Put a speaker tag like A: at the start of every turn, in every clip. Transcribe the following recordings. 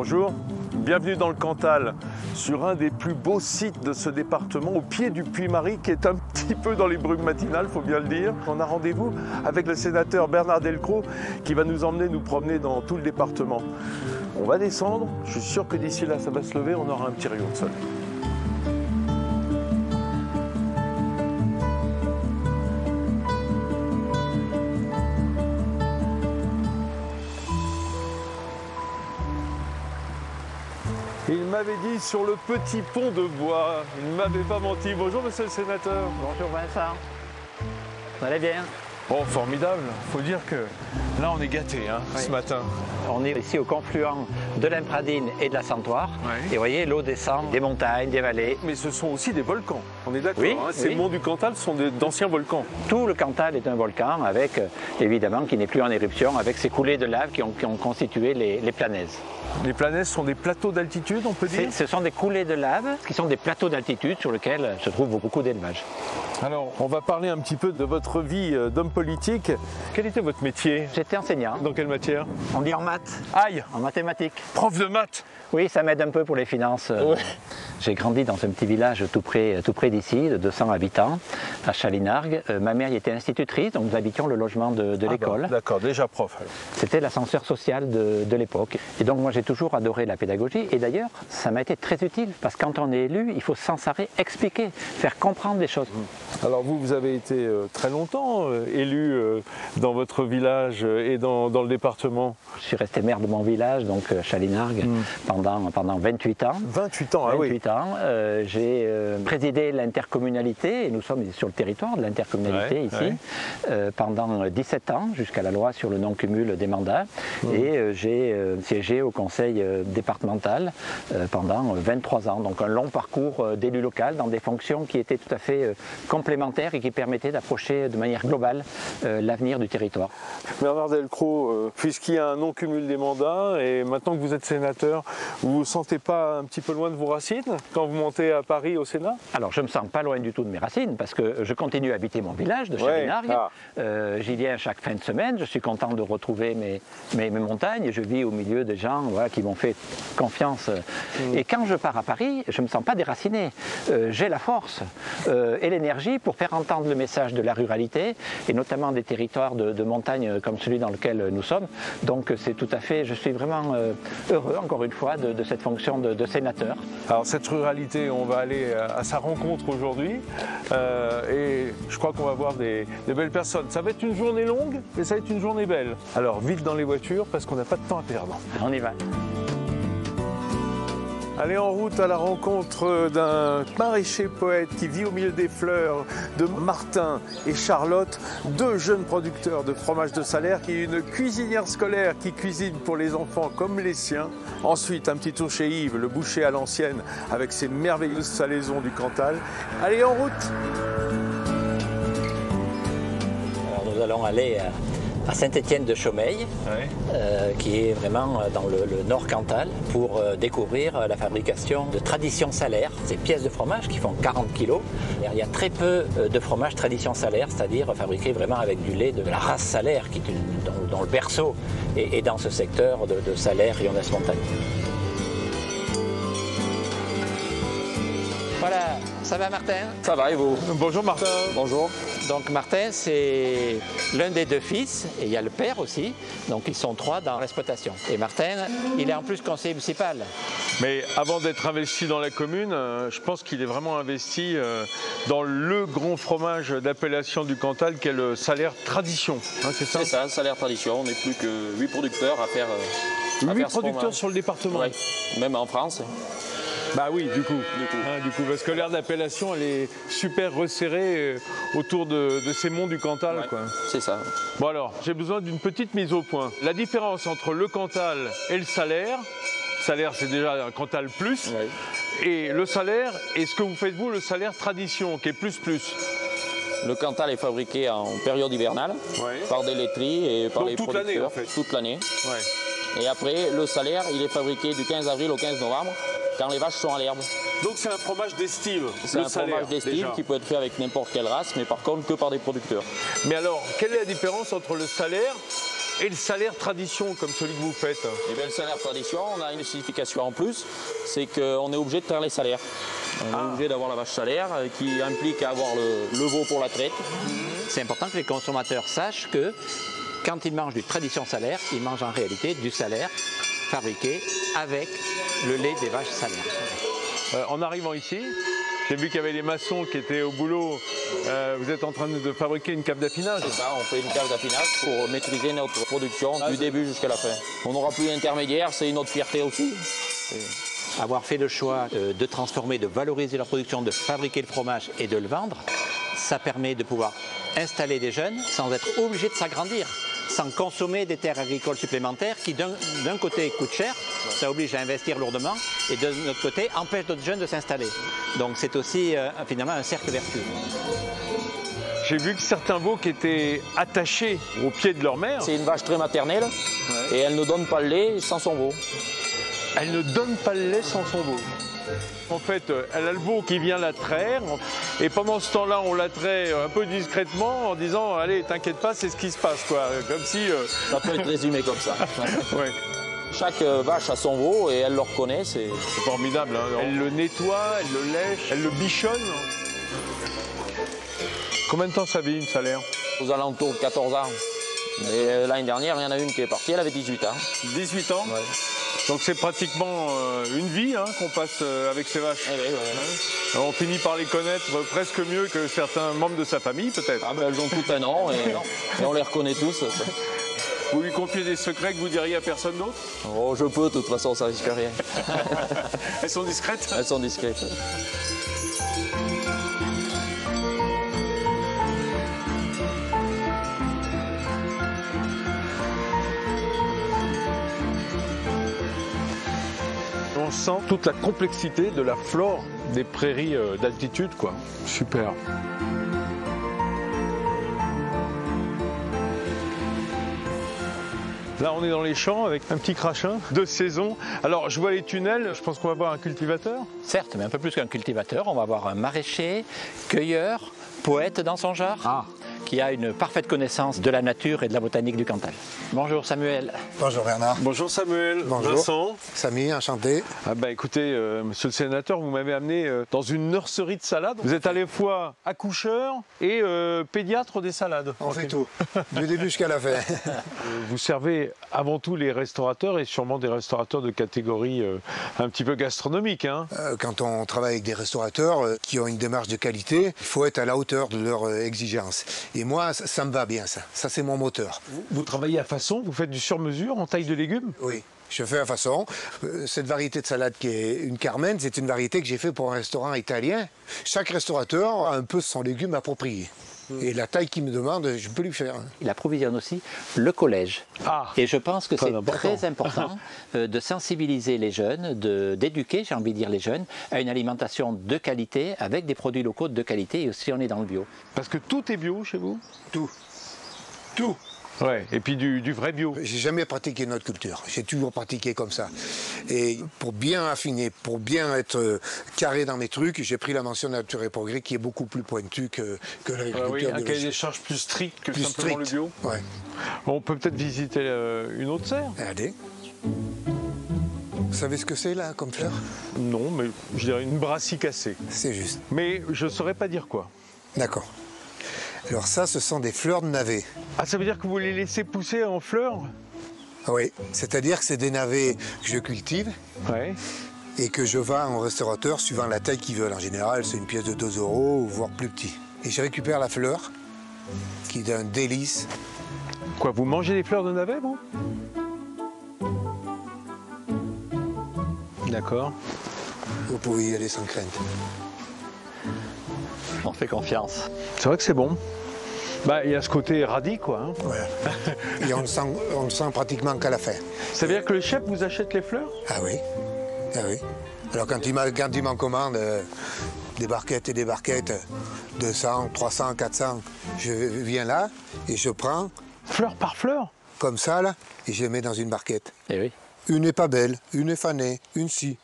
A: Bonjour, bienvenue dans le Cantal, sur un des plus beaux sites de ce département, au pied du Puy-Marie, qui est un petit peu dans les brumes matinales, il faut bien le dire. On a rendez-vous avec le sénateur Bernard Delcros, qui va nous emmener nous promener dans tout le département. On va descendre, je suis sûr que d'ici là ça va se lever, on aura un petit rayon de soleil. Il m'avait dit sur le petit pont de bois, il ne m'avait pas menti. Bonjour monsieur le sénateur.
B: Bonjour Vincent, vous allez bien?
A: Bon, formidable, faut dire que là on est gâtés
B: Oui.
A: Ce matin.
B: On est ici au confluent de l'Impradine et de la Santoire.
A: Oui.
B: Et vous voyez, l'eau descend des montagnes, des vallées.
A: Mais ce sont aussi des volcans, on est d'accord.
B: Oui,
A: Ces
B: oui.
A: monts du Cantal sont d'anciens volcans.
B: Tout le Cantal est un volcan, avec évidemment qui n'est plus en éruption, avec ces coulées de lave qui ont constitué les planèzes.
A: Les planètes sont des plateaux d'altitude, on peut dire.
B: Ce sont des coulées de lave qui sont des plateaux d'altitude sur lesquels se trouve beaucoup d'élevage.
A: Alors, on va parler un petit peu de votre vie d'homme politique. Quel était votre métier?
B: J'étais enseignant.
A: Dans quelle matière?
B: On dit en maths,
A: Aïe,
B: en mathématiques.
A: prof de maths.
B: Oui, ça m'aide un peu pour les finances.
A: Ouais.
B: J'ai grandi dans un petit village tout près d'ici, de 200 habitants, à Chalinargues. Ma mère y était institutrice, donc nous habitions le logement de l'école.
A: Bon, d'accord, déjà prof.
B: C'était l'ascenseur social de l'époque. Et donc moi j'ai toujours adoré la pédagogie. Et d'ailleurs, ça m'a été très utile, parce que quand on est élu, il faut sans arrêt expliquer, faire comprendre les choses.
A: Alors vous avez été très longtemps élu dans votre village et dans le département.
B: Je suis resté maire de mon village, donc Chalinargues, pendant 28 ans.
A: 28 ans, ah oui.
B: 28 ans. J'ai présidé l'intercommunalité, et nous sommes sur le territoire de l'intercommunalité ici, pendant 17 ans, jusqu'à la loi sur le non-cumul des mandats. Et j'ai siégé au conseil départemental pendant 23 ans. Donc un long parcours d'élu local dans des fonctions qui étaient tout à fait complémentaires et qui permettaient d'approcher de manière globale l'avenir du territoire.
A: Bernard Delcros, puisqu'il y a un non-cumul des mandats, et maintenant que vous êtes sénateur, vous ne vous sentez pas un petit peu loin de vos racines quand vous montez à Paris au Sénat?
B: Alors je ne me sens pas loin du tout de mes racines, parce que je continue à habiter mon village de Chalinargues. J'y viens chaque fin de semaine, je suis content de retrouver mes montagnes, et je vis au milieu des gens qui m'ont fait confiance. Et quand je pars à Paris, je ne me sens pas déraciné. J'ai la force et l'énergie pour faire entendre le message de la ruralité, et notamment des territoires de montagne comme celui dans lequel nous sommes. Donc c'est tout à fait, je suis vraiment heureux, encore une fois, de cette fonction de sénateur.
A: Alors cette ruralité, on va aller à sa rencontre aujourd'hui, et je crois qu'on va voir des belles personnes. Ça va être une journée longue, mais ça va être une journée belle. Alors vite dans les voitures, parce qu'on n'a pas de temps à perdre.
B: On y va.
A: Allez en route à la rencontre d'un maraîcher poète qui vit au milieu des fleurs, de Martin et Charlotte, deux jeunes producteurs de fromage de Salers, qui est une cuisinière scolaire qui cuisine pour les enfants comme les siens. Ensuite, un petit tour chez Yves, le boucher à l'ancienne, avec ses merveilleuses salaisons du Cantal. Allez en route!
B: Alors, nous allons aller à Saint-Étienne-de-Chaumeil, qui est vraiment dans le Nord Cantal, pour découvrir la fabrication de Tradition Salers, ces pièces de fromage qui font 40 kg. Il y a très peu de fromage Tradition Salers, c'est-à-dire fabriqué vraiment avec du lait de la race Salers, qui est dont le berceau est dans ce secteur de Salers et Yonnes-Montagne. Voilà, ça va Martin?
C: Ça va et vous?
A: Bonjour Martin.
C: Bonjour.
B: Donc Martin, c'est l'un des deux fils, et il y a le père aussi, donc ils sont trois dans l'exploitation. Et Martin, il est en plus conseiller municipal.
A: Mais avant d'être investi dans la commune, je pense qu'il est vraiment investi dans le grand fromage d'appellation du Cantal, qui est le Salers Tradition. Hein, c'est ça?
C: C'est ça, Salers Tradition. On n'est plus que 8 producteurs à faire.
A: 8 producteurs sur le département.
C: Ouais. Même en France.
A: Bah oui, du coup, parce que l'aire d'appellation, elle est super resserrée autour de ces monts du Cantal.
C: Ouais,
A: quoi.
C: c'est ça.
A: Bon alors, j'ai besoin d'une petite mise au point. La différence entre le Cantal et le Salers, Salers c'est déjà un Cantal plus, et le Salers, et ce que vous faites vous, le Salers Tradition, qui est plus.
C: Le Cantal est fabriqué en période hivernale par des laiteries et par
A: donc
C: les
A: toute
C: producteurs.
A: L'année en fait.
C: Toute l'année. Et après, le Salers, il est fabriqué du 15 avril au 15 novembre, quand les vaches sont à l'herbe.
A: Donc c'est un fromage d'estive.
C: C'est un fromage d'estive qui peut être fait avec n'importe quelle race, mais par contre que par des producteurs.
A: Mais alors, quelle est la différence entre le Salers Et le salaire tradition, comme celui que vous faites?
C: Eh bien, le salaire tradition, on a une signification en plus, c'est qu'on est obligé de faire les salaires. On est obligé d'avoir la vache salaire qui implique avoir le veau pour la traite.
B: C'est important que les consommateurs sachent que quand ils mangent du tradition salaire, ils mangent en réalité du salaire fabriqué avec le lait des vaches salaires.
A: En arrivant ici, j'ai vu qu'il y avait les maçons qui étaient au boulot. Vous êtes en train de fabriquer une cave d'affinage?
C: C'est ça, on fait une cave d'affinage pour maîtriser notre production du début jusqu'à la fin. On n'aura plus d'intermédiaire, c'est une autre fierté aussi.
B: Avoir fait le choix de transformer, de valoriser leur production, de fabriquer le fromage et de le vendre, ça permet de pouvoir installer des jeunes sans être obligé de s'agrandir, sans consommer des terres agricoles supplémentaires qui d'un côté coûtent cher, ça oblige à investir lourdement, et de l'autre côté empêche d'autres jeunes de s'installer. Donc c'est aussi finalement un cercle vertueux.
A: J'ai vu que certains veaux qui étaient attachés au pied de leur mère.
C: C'est une vache très maternelle et elle ne donne pas le lait sans son veau.
A: Elle ne donne pas le lait sans son veau. En fait, elle a le veau qui vient la traire, et pendant ce temps-là, on la traite un peu discrètement en disant « Allez, t'inquiète pas, c'est ce qui se passe », quoi. Comme si...
C: Ça peut être résumé comme ça.
A: Ouais.
C: Chaque vache a son veau et elle le reconnaît, c'est
A: formidable. Hein. Elle le nettoie, elle le lèche, elle le bichonne. Combien de temps ça vit une salaire?
C: Aux alentours de 14 ans. Et l'année dernière, il y en a une qui est partie, elle avait 18 ans.
A: 18 ans?
C: Ouais.
A: Donc c'est pratiquement une vie qu'on passe avec ces vaches.
C: Eh oui, ouais.
A: On finit par les connaître presque mieux que certains membres de sa famille, peut-être.
C: Ah ben, elles ont tout un nom et on les reconnaît tous.
A: Vous lui confiez des secrets que vous diriez à personne d'autre?
C: Oh, je peux, de toute façon, ça risque rien.
A: Elles sont discrètes?
C: Elles sont discrètes.
A: On sent toute la complexité de la flore des prairies d'altitude, quoi. Super. Là, on est dans les champs avec un petit crachin de saison. Alors, je vois les tunnels, je pense qu'on va voir un cultivateur.
B: Certes, mais un peu plus qu'un cultivateur, on va avoir un maraîcher, cueilleur, poète dans son genre, qui a une parfaite connaissance de la nature et de la botanique du Cantal. Bonjour Samuel.
D: Bonjour Bernard.
A: Bonjour Samuel.
D: Bonjour.
A: Vincent.
D: Samy, enchanté.
A: Ah bah écoutez, monsieur le sénateur, vous m'avez amené dans une nurserie de salade. Vous êtes à la fois accoucheur et pédiatre des salades.
D: On fait tout, du début jusqu'à la fin.
A: Vous servez avant tout les restaurateurs et sûrement des restaurateurs de catégorie un petit peu gastronomique. Hein.
D: Quand on travaille avec des restaurateurs qui ont une démarche de qualité, il faut être à la hauteur de leurs exigences. Et moi, ça me va bien, ça. Ça, c'est mon moteur.
A: Vous travaillez à façon, vous faites du sur-mesure en taille de légumes?
D: Oui. Je fais à façon. Cette variété de salade qui est une Carmen, c'est une variété que j'ai fait pour un restaurant italien. Chaque restaurateur a un peu son légume approprié. Et la taille qu'il me demande, je peux lui faire.
B: Il approvisionne aussi le collège. Et je pense que c'est très important de sensibiliser les jeunes, d'éduquer, j'ai envie de dire les jeunes, à une alimentation de qualité, avec des produits locaux de qualité, et aussi on est dans le bio.
A: Parce que tout est bio chez vous?
D: Tout. Tout.
A: Ouais, et puis du vrai bio.
D: J'ai jamais pratiqué notre culture, j'ai toujours pratiqué comme ça. Et pour bien affiner, pour bien être carré dans mes trucs, j'ai pris la mention Nature et Progrès qui est beaucoup plus pointue que l'agriculture
A: biologique. Un cahier des
D: biologique.
A: charges plus strict que
D: Plus
A: simplement
D: strict.
A: le bio.
D: Ouais.
A: On peut peut-être visiter une autre serre?
D: Regardez. Vous savez ce que c'est là comme fleur?
A: Non, mais je dirais une brassicacée.
D: C'est juste.
A: Mais je ne saurais pas dire quoi.
D: D'accord. Alors ça, ce sont des fleurs de navets.
A: Ah, ça veut dire que vous les laissez pousser en fleurs?
D: Oui, c'est-à-dire que c'est des navets que je cultive
A: Ouais.
D: et que je vends en restaurateur suivant la taille qu'ils veulent. En général, c'est une pièce de 2 €, voire plus petit. Et je récupère la fleur, qui est un délice.
A: Quoi, vous mangez les fleurs de navet, vous? D'accord.
D: Vous pouvez y aller sans crainte.
B: On fait confiance.
A: C'est vrai que c'est bon. Bah, il y a ce côté radis, quoi. Hein.
D: Voilà. Et on le sent pratiquement qu'à la fin.
A: Ça veut dire que le chef vous achète les fleurs?
D: Ah oui, ah oui. Alors quand il m'en commande des barquettes et des barquettes, 200, 300, 400, je viens là et je prends...
A: Fleur par fleur?
D: Comme ça, là, et je les mets dans une barquette.
B: Eh oui.
D: Une n'est pas belle, une est fanée, une si.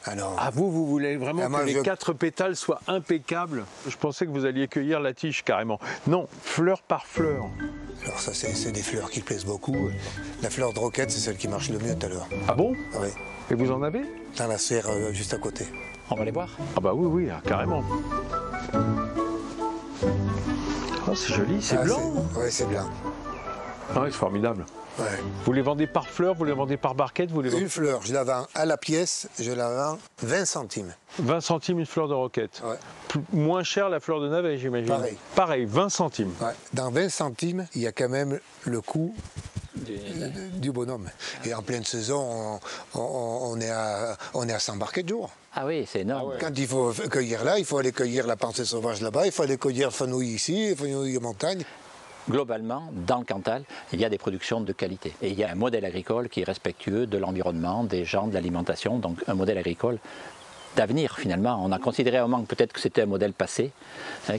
D: Alors,
A: Ah, vous voulez vraiment
D: Ah, moi,
A: que les
D: je-
A: 4 pétales soient impeccables? Je pensais que vous alliez cueillir la tige carrément. Non, fleur par fleur.
D: Alors ça, c'est des fleurs qui plaisent beaucoup. La fleur de roquette, c'est celle qui marche le mieux tout à l'heure.
A: Ah bon?
D: Oui.
A: Et vous en avez?
D: Dans la serre juste à côté.
B: On va les voir.
A: Ah bah oui, oui, carrément. Oh, c'est joli, c'est blanc.
D: Oui, c'est blanc.
A: Ah, c'est formidable.
D: Ouais.
A: Vous les vendez par fleur, vous les vendez par barquette, vous les vendez...
D: Une fleur, je la vends à la pièce, je la vends 20 centimes.
A: 20 centimes une fleur de roquette.
D: Ouais.
A: Moins cher la fleur de navet, j'imagine.
D: Pareil.
A: Pareil, 20 centimes.
D: Ouais. Dans 20 centimes, il y a quand même le coût du bonhomme. Et en pleine saison, on est à 100 barquettes jour.
B: Ah oui, c'est énorme.
D: Quand il faut cueillir là, il faut aller cueillir la pensée sauvage là-bas, il faut aller cueillir fenouil ici, fenouil montagne.
B: Globalement, dans le Cantal, il y a des productions de qualité. Et il y a un modèle agricole qui est respectueux de l'environnement, des gens, de l'alimentation, donc un modèle agricole d'avenir finalement. On a considéré à un moment peut-être que c'était un modèle passé,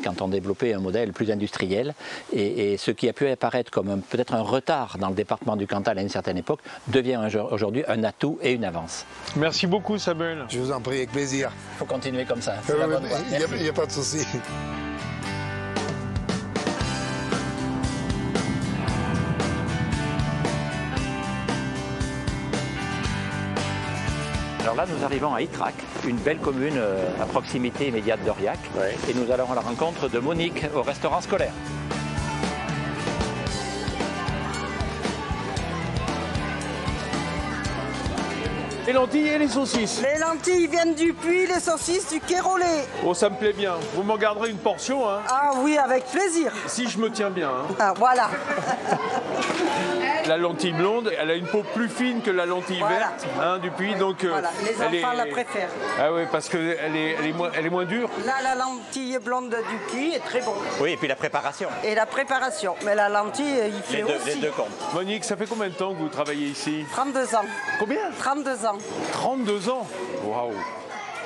B: quand on développait un modèle plus industriel. Et ce qui a pu apparaître comme peut-être un retard dans le département du Cantal à une certaine époque, devient aujourd'hui un atout et une avance.
A: Merci beaucoup Samuel.
D: Je vous en prie, avec plaisir.
B: Il faut continuer comme ça. C'est la bonne voie.
D: Il n'y a pas de souci.
B: Alors là, nous arrivons à Ytrac, une belle commune à proximité immédiate d'Aurillac. Ouais. Et nous allons à la rencontre de Monique au restaurant scolaire.
A: Les lentilles et les saucisses.
E: Les lentilles viennent du Puy, les saucisses du Quérolé.
A: Oh, ça me plaît bien. Vous m'en garderez une portion, hein?
E: Ah oui, avec plaisir.
A: Si je me tiens bien. Hein.
E: Ah, voilà.
A: La lentille blonde, elle a une peau plus fine que la lentille verte du Puy, donc
E: voilà. Les enfants la préfèrent.
A: Ah oui, parce qu'elle est moins dure.
E: Là, la lentille blonde du Puy est très bonne.
B: Oui, et puis la préparation.
E: Et la préparation. Mais la lentille, il fait aussi.
B: Les deux comptes.
A: Monique, ça fait combien de temps que vous travaillez ici?
E: 32 ans.
A: Combien?
E: 32 ans.
A: 32 ans. Waouh.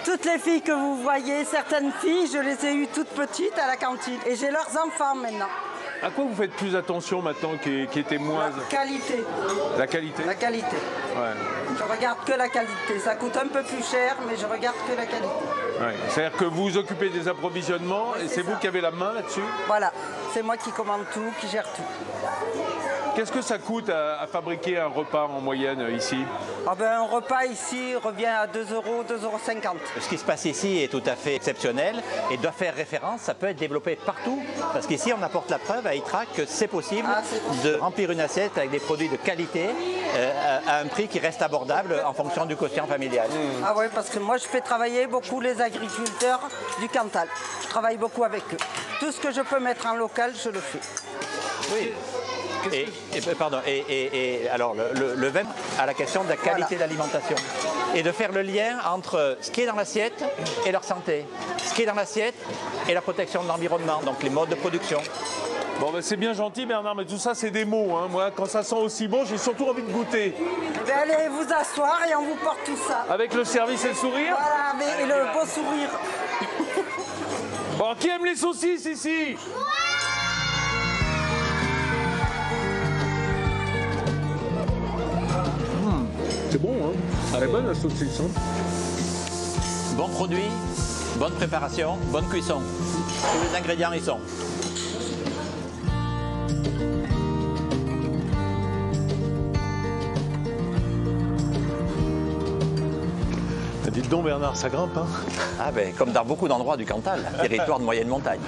E: Toutes les filles que vous voyez, certaines filles, je les ai eues toutes petites à la cantine. Et j'ai leurs enfants maintenant.
A: À quoi vous faites plus attention maintenant qui était moins...
E: La qualité.
A: La qualité?
E: La qualité.
A: Ouais.
E: Je regarde que la qualité. Ça coûte un peu plus cher, mais je regarde que la qualité.
A: Ouais. C'est-à-dire que vous vous occupez des approvisionnements et c'est vous qui avez la main là-dessus?
E: Voilà. C'est moi qui commande tout, qui gère tout.
A: Qu'est-ce que ça coûte à fabriquer un repas en moyenne ici?
E: Ah ben, un repas ici revient à 2 €, 2,50 €.
B: Ce qui se passe ici est tout à fait exceptionnel et doit faire référence, ça peut être développé partout. Parce qu'ici, on apporte la preuve à Ytrac que c'est possible de remplir une assiette avec des produits de qualité à un prix qui reste abordable en fonction du quotient familial.
E: Ah oui, parce que moi, je fais travailler beaucoup les agriculteurs du Cantal. Je travaille beaucoup avec eux. Tout ce que je peux mettre en local, je le fais.
B: Oui. Alors le vin à la question de la qualité d'alimentation et de faire le lien entre ce qui est dans l'assiette et leur santé, ce qui est dans l'assiette et la protection de l'environnement, donc les modes de production.
A: Bon, ben c'est bien gentil Bernard, mais tout ça c'est des mots. Hein. Moi, quand ça sent aussi bon, j'ai surtout envie de goûter.
E: Ben, allez vous asseoir et on vous porte tout ça.
A: Avec le service et le sourire?
E: Voilà, et le beau sourire.
A: Bon, qui aime les saucisses ici? C'est bon, hein? Elle est bonne la saucisse. Hein?
B: Bon produit, bonne préparation, bonne cuisson. Tous les ingrédients y sont.
A: Dites donc Bernard, ça grimpe, hein?
B: Ah ben, comme dans beaucoup d'endroits du Cantal, territoire de moyenne montagne.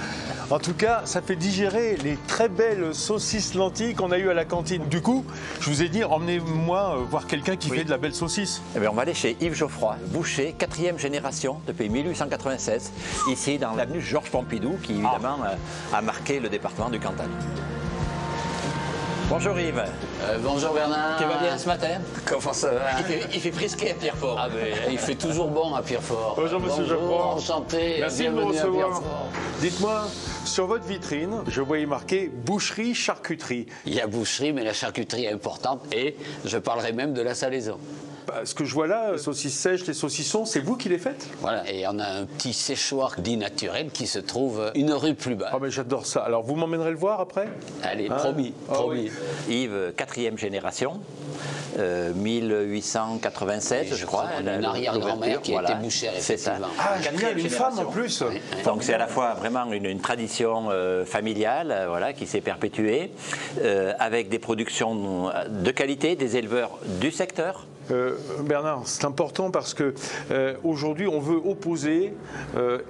A: En tout cas, ça fait digérer les très belles saucisses lentilles qu'on a eues à la cantine. Du coup, je vous ai dit, emmenez-moi voir quelqu'un qui fait de la belle saucisse.
B: Eh bien, on va aller chez Yves Geoffroy, boucher, 4e génération depuis 1896, ici dans l'avenue Georges Pompidou, qui évidemment a marqué le département du Cantal. Bonjour Yves.
F: Bonjour Bernard.
B: Tu vas bien ce matin?
F: Comment ça va?
B: Il fait frisqué à Pierrefort.
F: Ah ben, il fait toujours bon à Pierrefort.
A: Bonjour Monsieur Geoffroy.
F: Enchanté.
A: Merci de me
F: bienvenue à
A: recevoir.
F: Pierrefort.
A: Dites-moi, sur votre vitrine, je voyais marqué boucherie, charcuterie.
F: Il y a boucherie, mais la charcuterie est importante et je parlerai même de la salaison.
A: Ce que je vois là, les saucisses sèches, les saucissons, c'est vous qui les faites?
F: Voilà, et on a un petit séchoir dit naturel qui se trouve une rue plus bas.
A: Ah mais j'adore ça. Alors vous m'emmènerez le voir après?
F: Allez, promis, promis.
B: Oui. Yves, 4e génération, 1887, je crois.
F: Une arrière-grand-mère qui était bouchère, effectivement.
A: Ah, génial, une femme en plus.
B: Donc c'est à la fois vraiment une tradition familiale, voilà, qui s'est perpétuée, avec des productions de qualité, des éleveurs du secteur.
A: Bernard, c'est important parce que aujourd'hui on veut opposer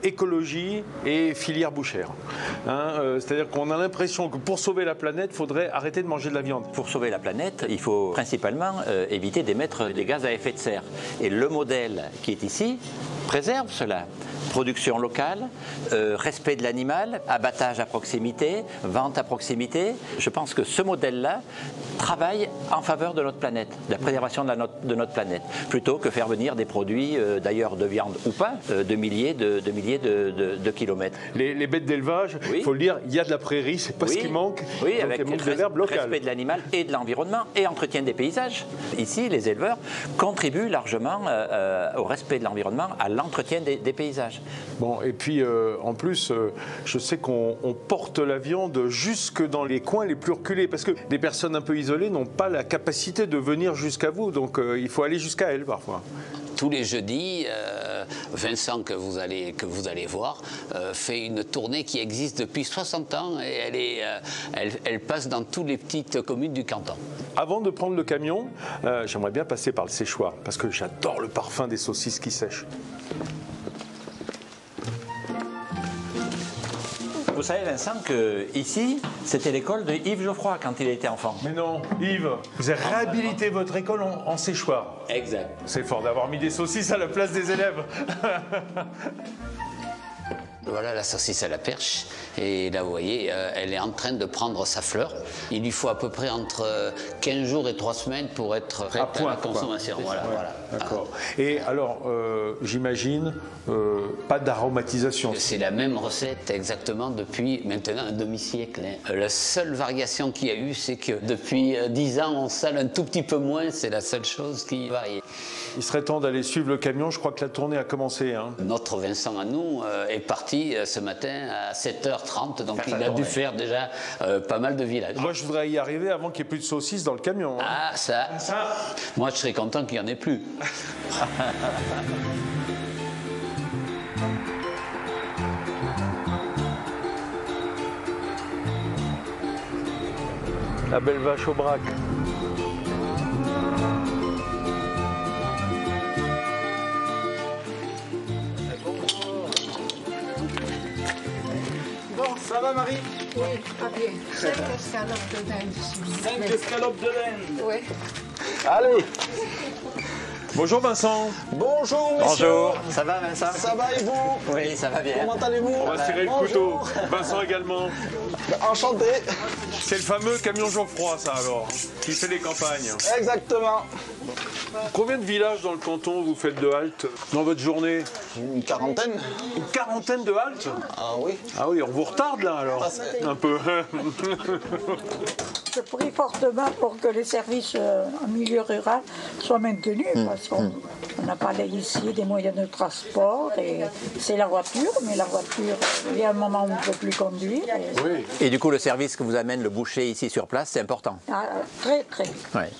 A: écologie et filière bouchère. C'est-à-dire qu'on a l'impression que pour sauver la planète, il faudrait arrêter de manger de la viande.
B: Pour sauver la planète, il faut principalement éviter d'émettre des gaz à effet de serre. Et le modèle qui est ici préserve cela. Production locale, respect de l'animal, abattage à proximité, vente à proximité. Je pense que ce modèle-là travaille en faveur de notre planète, de la préservation de notre planète, plutôt que faire venir des produits, d'ailleurs de viande ou pas, de milliers de kilomètres.
A: Les bêtes d'élevage, il faut le dire, il y a de la prairie, c'est pas ce qui manque.
B: Oui,
A: donc
B: avec
A: il manque de l'herbe locale.
B: Respect de l'animal et de l'environnement et entretien des paysages. Ici, les éleveurs contribuent largement au respect de l'environnement, à l'entretien des paysages.
A: Bon, et puis en plus, je sais qu'on porte la viande jusque dans les coins les plus reculés, parce que des personnes un peu isolées n'ont pas la capacité de venir jusqu'à vous, donc il faut aller jusqu'à elles parfois.
F: Tous les jeudis, Vincent, que vous allez voir, fait une tournée qui existe depuis 60 ans et elle passe dans toutes les petites communes du canton.
A: Avant de prendre le camion, j'aimerais bien passer par le séchoir, parce que j'adore le parfum des saucisses qui sèchent.
B: Vous savez, Vincent, que ici, c'était l'école de Yves Geoffroy quand il était enfant.
A: Mais non, Yves, vous avez réhabilité votre école en séchoir.
F: Exact.
A: C'est fort d'avoir mis des saucisses à la place des élèves.
F: Voilà la saucisse à la perche. Et là, vous voyez, elle est en train de prendre sa fleur. Il lui faut à peu près entre 15 jours et 3 semaines pour être prête à la consommation. Voilà.
A: D'accord. Et alors, j'imagine, pas d'aromatisation.
F: C'est la même recette exactement depuis maintenant un demi-siècle. La seule variation qu'il y a eu, c'est que depuis 10 ans, on sale un tout petit peu moins. C'est la seule chose qui varie.
A: Il serait temps d'aller suivre le camion. Je crois que la tournée a commencé.
F: Notre Vincent à nous est parti ce matin à 7h30, donc il a dû faire déjà pas mal de villages.
A: Moi, je voudrais y arriver avant qu'il n'y ait plus de saucisses dans le camion.
F: Ah, ça. Moi, je serais content qu'il n'y en ait plus.
A: La belle vache au braque.
G: Ça va, Marie?
H: Oui, très bien. 5 escalopes de dinde.
G: 5 escalopes de dinde.
H: Oui.
G: Allez.
A: Bonjour Vincent.
G: Bonjour, messieurs.
B: Bonjour, ça va Vincent?
G: Ça va et vous?
B: Oui, ça va bien.
G: Comment allez-vous?
A: On va serrer le couteau. Vincent également.
G: Enchanté.
A: C'est le fameux camion Geoffroy, ça alors, qui fait les campagnes.
G: Exactement.
A: Combien de villages dans le canton vous faites de haltes dans votre journée?
G: Une quarantaine.
A: Une quarantaine de haltes?
G: Ah oui.
A: Ah oui, on vous retarde là alors, un peu.
H: Je prie fortement pour que les services en milieu rural soient maintenus, parce qu'on n'a pas là, ici des moyens de transport, et c'est la voiture, mais la voiture, il y a un moment où on ne peut plus conduire.
A: Oui.
B: Et du coup, le service que vous amène le boucher ici sur place, c'est important.
H: Très, très.
B: Ouais.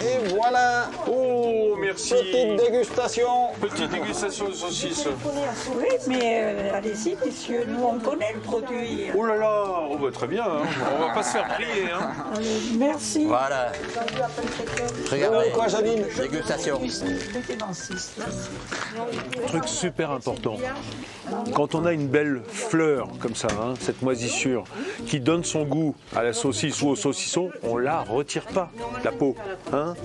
G: Et voilà.
A: Oh, merci.
G: Petite dégustation.
A: Petite dégustation de saucisses.
H: Oui, mais allez-y, messieurs, nous on connaît le produit.
A: Oh là là, oh bah, très bien, on va pas se faire prier.
H: Merci.
B: Voilà. Regardez,
G: Quoi, Janine?
B: dégustation.
A: Truc super important. Quand on a une belle fleur comme ça, cette moisissure, qui donne son goût à la saucisse ou au saucisson, on la retire pas, la peau.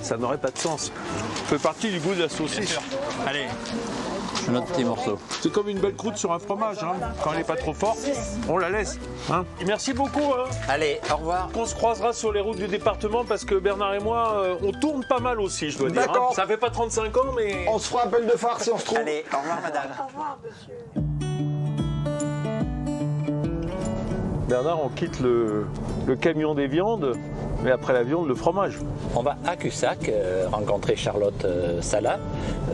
A: Ça n'aurait pas de sens. Ça fait partie du goût de la saucisse.
B: Allez, un autre petit morceau.
A: C'est comme une belle croûte sur un fromage. Quand elle n'est pas trop forte, on la laisse. Merci beaucoup.
B: Allez, au revoir.
A: On se croisera sur les routes du département parce que Bernard et moi, on tourne pas mal aussi, je dois dire.
G: D'accord.
A: Ça fait pas 35 ans, mais...
G: On se fera un appel de phare si on se trouve.
B: Allez, au revoir madame.
H: Au revoir, monsieur.
A: Bernard, on quitte le camion des viandes, mais après la viande, le fromage.
B: On va à Cussac rencontrer Charlotte Sala.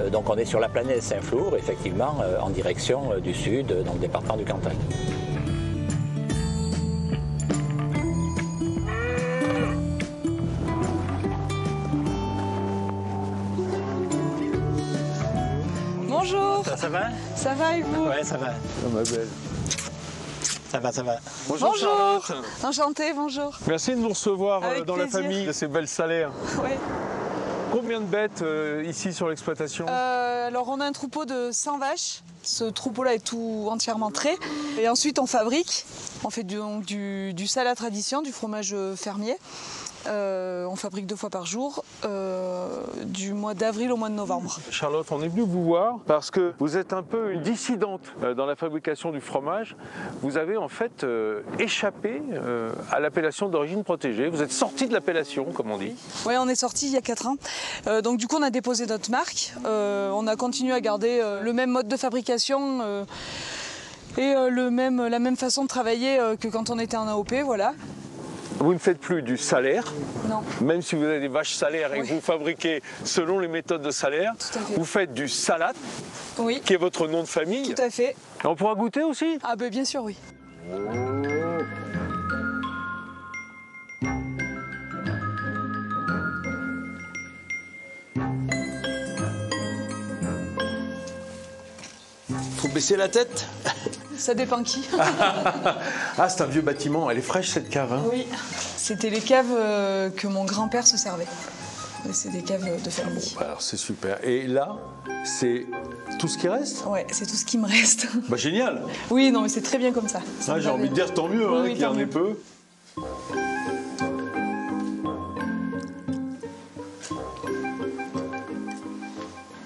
B: Donc on est sur la planète Saint-Flour, effectivement, en direction du sud, dans le département du Cantal.
I: ça va?
J: Ça va et vous?
I: Ouais, ça va.
A: Oh, ma belle.
I: Ça va, ça va.
A: Bonjour, Charlotte.
J: Enchantée, bonjour.
A: Merci de nous recevoir dans la
J: plaisir.
A: famille de ces belles salaires.
J: Ouais.
A: Combien de bêtes ici sur l'exploitation?
J: Alors on a un troupeau de 100 vaches. Ce troupeau-là est tout entièrement trait. Et ensuite on fabrique. On fait du sale à tradition, du fromage fermier. On fabrique 2 fois par jour, du mois d'avril au mois de novembre.
A: Charlotte, on est venu vous voir parce que vous êtes un peu une dissidente dans la fabrication du fromage. Vous avez en fait échappé à l'appellation d'origine protégée. Vous êtes sorti de l'appellation, comme on dit.
J: Oui, on est sorti il y a 4 ans. Donc du coup, on a déposé notre marque. On a continué à garder le même mode de fabrication et la même façon de travailler que quand on était en AOP, voilà.
A: Vous ne faites plus du salaire,
J: non.
A: Même si vous avez des vaches salaires et que vous fabriquez selon les méthodes de salaire, vous faites du salade,
J: oui.
A: Qui est votre nom de famille.
J: Tout à fait.
A: Et on pourra goûter aussi?
J: Ah ben bien sûr, oui.
A: Faut baisser la tête?
J: Ça dépend qui.
A: Ah, c'est un vieux bâtiment. Elle est fraîche, cette cave, hein?
J: Oui, c'était les caves que mon grand-père se servait. C'est des caves de fermiers.
A: Bon, alors, c'est super. Et là, c'est tout ce qui reste?
J: Ouais, c'est tout ce qui me reste.
A: Bah, génial!
J: Oui, non, mais c'est très bien comme ça.
A: Ah, j'ai envie de dire tant mieux,
J: oui,
A: qu'il y en ait peu.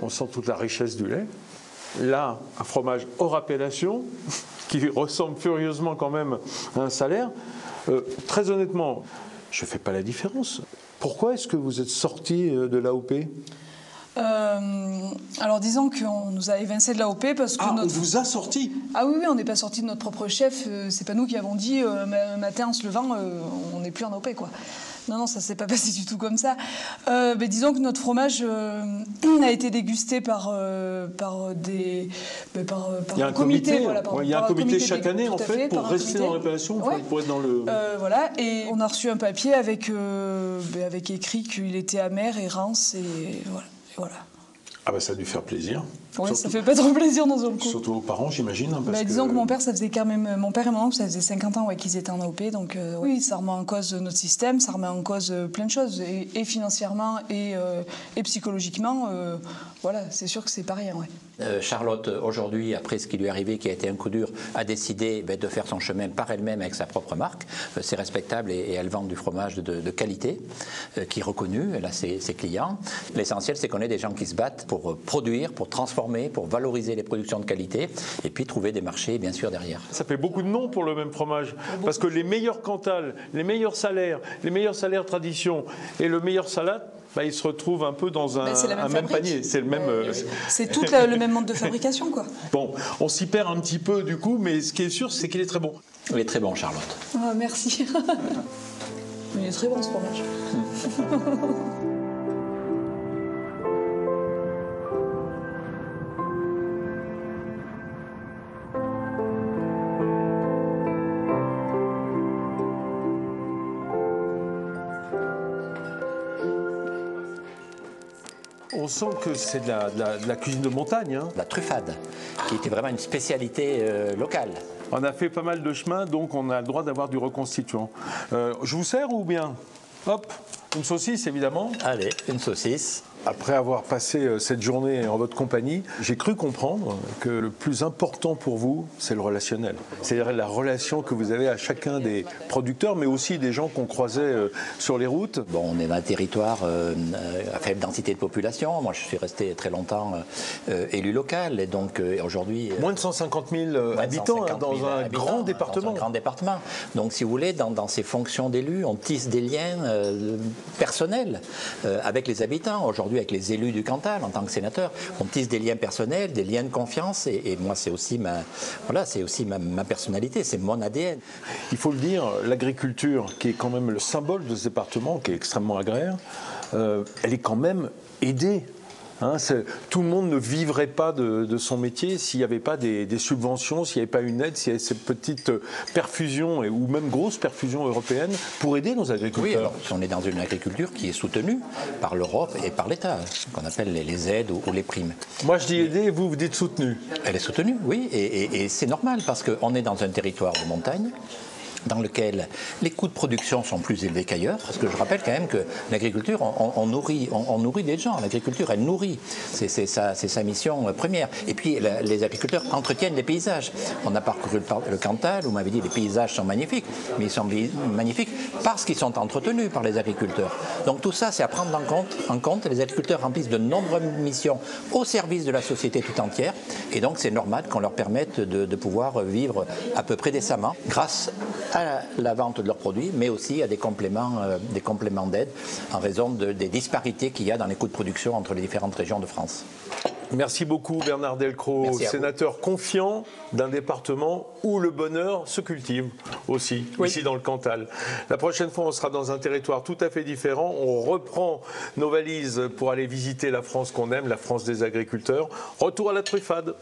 A: On sent toute la richesse du lait. Là, un fromage hors appellation, qui ressemble furieusement quand même à un salaire. Très honnêtement, je ne fais pas la différence. Pourquoi est-ce que vous êtes sorti de l'AOP?
J: Alors disons qu'on nous a évincé de l'AOP parce que
A: on vous a sorti?
J: Ah oui, on n'est pas sorti de notre propre chef. C'est pas nous qui avons dit un matin en se levant, on n'est plus en AOP, quoi. Non, ça s'est pas passé du tout comme ça. Mais disons que notre fromage a été dégusté par un comité. Voilà,
A: il y a un comité chaque année, en fait, pour rester dans l'appellation,
J: ouais.
A: Pour être dans le...
J: Voilà, et on a reçu un papier avec écrit qu'il était amer et rance, et voilà.
A: Ah bah ça a dû faire plaisir.
J: Oui, ça fait pas trop plaisir dans un coup.
A: Surtout aux parents, j'imagine.
J: Disons que mon père, ça faisait quand même... Mon père et mon oncle, ça faisait 50 ans qu'ils étaient en AOP, donc oui, ça remet en cause notre système, ça remet en cause plein de choses, et financièrement et psychologiquement, voilà, c'est sûr que c'est pas rien, ouais.
B: Charlotte, aujourd'hui, après ce qui lui est arrivé, qui a été un coup dur, a décidé de faire son chemin par elle-même avec sa propre marque. C'est respectable et elle vend du fromage de qualité qui est reconnu, elle a ses clients. L'essentiel, c'est qu'on ait des gens qui se battent pour produire, pour transformer, pour valoriser les productions de qualité et puis trouver des marchés, bien sûr, derrière. Ça fait beaucoup de noms pour le même fromage, parce que les meilleurs Cantal, les meilleurs salaires tradition et le meilleur salade, ils se retrouvent un peu dans un même panier. C'est le même.
J: C'est tout le même mode de fabrication, quoi.
A: Bon, on s'y perd un petit peu du coup, mais ce qui est sûr, c'est qu'il est très bon.
B: Il est très bon, Charlotte.
J: Ah, merci. Il est très bon, ce fromage.
A: On sent que c'est de la cuisine de montagne. Hein.
B: La truffade, qui était vraiment une spécialité locale.
A: On a fait pas mal de chemin, donc on a le droit d'avoir du reconstituant. Je vous sers ou bien? Hop, une saucisse évidemment.
B: Allez, une saucisse.
A: Après avoir passé cette journée en votre compagnie, j'ai cru comprendre que le plus important pour vous, c'est le relationnel. C'est-à-dire la relation que vous avez à chacun des producteurs, mais aussi des gens qu'on croisait sur les routes.
B: Bon, on est dans un territoire à faible densité de population. Moi, je suis resté très longtemps élu local. Et donc, aujourd'hui...
A: Moins de 150 000 habitants dans un grand département.
B: Dans un grand département. Donc, si vous voulez, dans ces fonctions d'élu, on tisse des liens personnels avec les habitants. Aujourd'hui, avec les élus du Cantal, en tant que sénateur, on tisse des liens personnels, des liens de confiance, et moi, c'est aussi ma personnalité, c'est mon ADN.
A: Il faut le dire, l'agriculture, qui est quand même le symbole de ce département, qui est extrêmement agraire, elle est quand même aidée Hein, tout le monde ne vivrait pas de son métier s'il n'y avait pas des subventions, s'il n'y avait pas une aide, s'il y avait ces petites perfusions ou même grosses perfusions européennes pour aider nos agriculteurs.
B: Oui, alors, on est dans une agriculture qui est soutenue par l'Europe et par l'État, qu'on appelle les aides ou les primes.
A: Moi je dis aider et vous dites soutenue.
B: Elle est soutenue, oui, et c'est normal parce qu'on est dans un territoire de montagne dans lequel les coûts de production sont plus élevés qu'ailleurs, parce que je rappelle quand même que l'agriculture, on nourrit des gens, l'agriculture elle nourrit, c'est sa mission première. Et puis les agriculteurs entretiennent les paysages. On a parcouru le Cantal, vous m'avez dit les paysages sont magnifiques, mais ils sont magnifiques parce qu'ils sont entretenus par les agriculteurs. Donc tout ça c'est à prendre en compte. Les agriculteurs remplissent de nombreuses missions au service de la société tout entière, et donc c'est normal qu'on leur permette de pouvoir vivre à peu près décemment grâce à la vente de leurs produits, mais aussi à des compléments d'aide en raison des disparités qu'il y a dans les coûts de production entre les différentes régions de France.
A: Merci beaucoup Bernard Delcros, sénateur confiant d'un département où le bonheur se cultive aussi, ici dans le Cantal. La prochaine fois, on sera dans un territoire tout à fait différent. On reprend nos valises pour aller visiter la France qu'on aime, la France des agriculteurs. Retour à la truffade.